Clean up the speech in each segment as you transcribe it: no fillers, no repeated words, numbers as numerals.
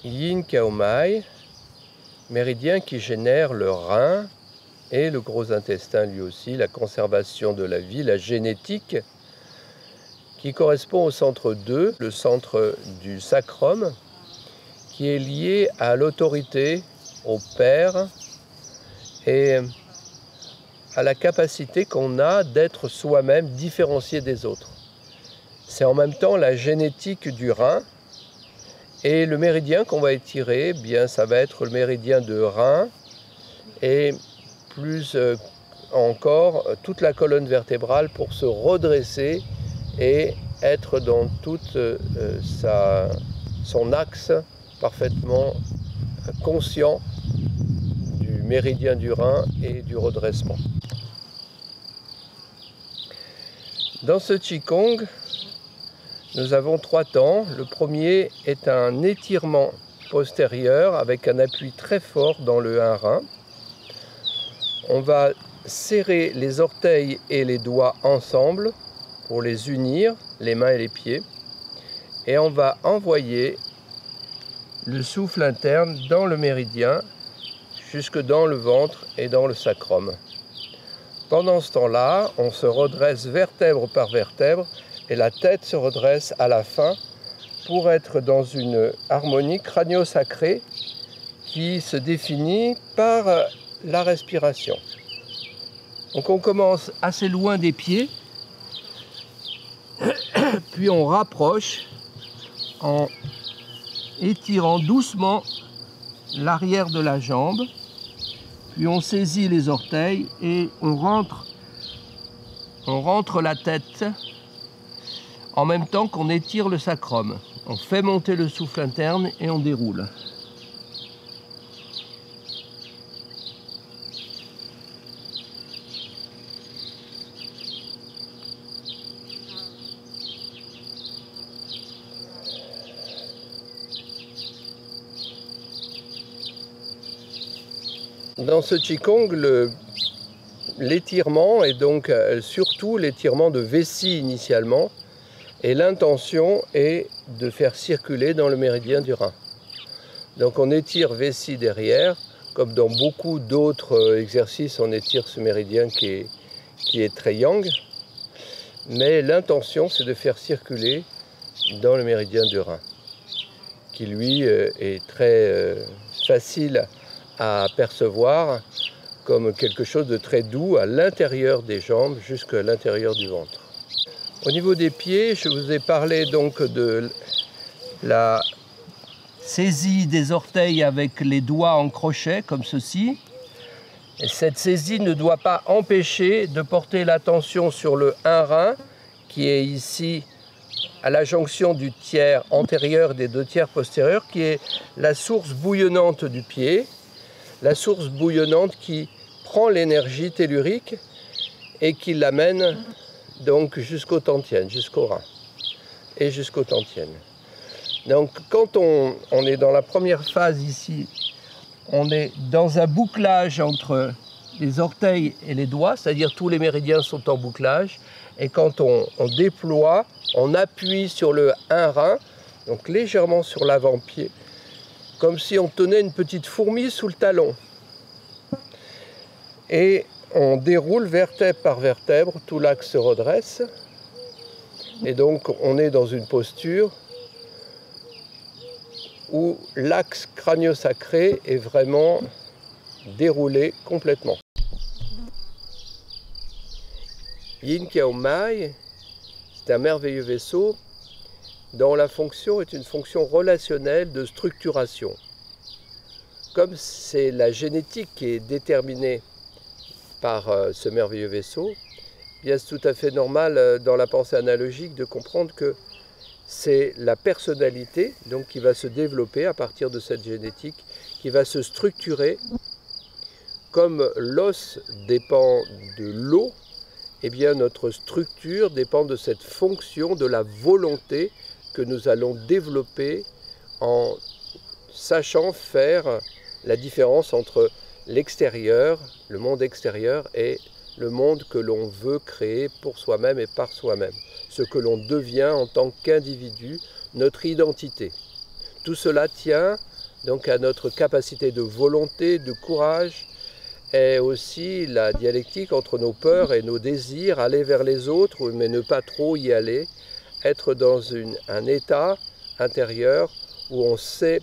Yin Kao Mai, méridien qui génère le rein et le gros intestin lui aussi, la conservation de la vie, la génétique, qui correspond au centre 2, le centre du sacrum, qui est lié à l'autorité, au père et à la capacité qu'on a d'être soi-même différencié des autres. C'est en même temps la génétique du rein. Et le méridien qu'on va étirer, eh bien, ça va être le méridien de rein et plus encore toute la colonne vertébrale pour se redresser et être dans toute son axe parfaitement conscient du méridien du rein et du redressement. Dans ce Qigong, nous avons 3 temps. Le premier est un étirement postérieur avec un appui très fort dans le 1 rein. On va serrer les orteils et les doigts ensemble pour les unir, les mains et les pieds. Et on va envoyer le souffle interne dans le méridien, jusque dans le ventre et dans le sacrum. Pendant ce temps-là, on se redresse vertèbre par vertèbre et la tête se redresse à la fin pour être dans une harmonie crânio-sacrée qui se définit par la respiration. Donc on commence assez loin des pieds, puis on rapproche en étirant doucement l'arrière de la jambe, puis on saisit les orteils et on rentre la tête en même temps qu'on étire le sacrum. On fait monter le souffle interne et on déroule. Dans ce Qigong, l'étirement est donc surtout l'étirement de vessie initialement. Et l'intention est de faire circuler dans le méridien du rein. Donc on étire vessie derrière, comme dans beaucoup d'autres exercices, on étire ce méridien qui est très yang. Mais l'intention, c'est de faire circuler dans le méridien du rein, qui lui est très facile à percevoir comme quelque chose de très doux à l'intérieur des jambes jusqu'à l'intérieur du ventre. Au niveau des pieds, je vous ai parlé donc de la saisie des orteils avec les doigts en crochet, comme ceci. Et cette saisie ne doit pas empêcher de porter l'attention sur le 1 rein, qui est ici à la jonction du tiers antérieur et des 2 tiers postérieurs, qui est la source bouillonnante du pied, la source bouillonnante qui prend l'énergie tellurique et qui l'amène donc jusqu'au tantien, jusqu'au rein et jusqu'au tantien. Donc quand on est dans la première phase ici, on est dans un bouclage entre les orteils et les doigts, c'est-à-dire tous les méridiens sont en bouclage, et quand on déploie, on appuie sur le 1 rein, donc légèrement sur l'avant-pied, comme si on tenait une petite fourmi sous le talon. Et on déroule vertèbre par vertèbre, tout l'axe se redresse. Et donc on est dans une posture où l'axe crânio-sacré est vraiment déroulé complètement. Yin Kao Mai, c'est un merveilleux vaisseau dont la fonction est une fonction relationnelle de structuration. Comme c'est la génétique qui est déterminée par ce merveilleux vaisseau, bien c'est tout à fait normal dans la pensée analogique de comprendre que c'est la personnalité donc, qui va se développer à partir de cette génétique, qui va se structurer. Comme l'os dépend de l'eau, eh bien notre structure dépend de cette fonction de la volonté que nous allons développer en sachant faire la différence entre l'extérieur, le monde extérieur et le monde que l'on veut créer pour soi-même et par soi-même. Ce que l'on devient en tant qu'individu, notre identité. Tout cela tient donc à notre capacité de volonté, de courage, et aussi la dialectique entre nos peurs et nos désirs, aller vers les autres, mais ne pas trop y aller, être dans un état intérieur où on sait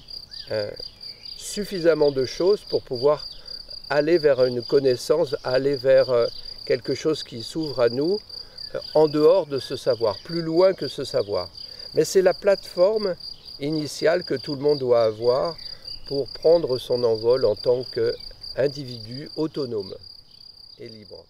suffisamment de choses pour pouvoir aller vers une connaissance, aller vers quelque chose qui s'ouvre à nous en dehors de ce savoir, plus loin que ce savoir. Mais c'est la plateforme initiale que tout le monde doit avoir pour prendre son envol en tant qu'individu autonome et libre.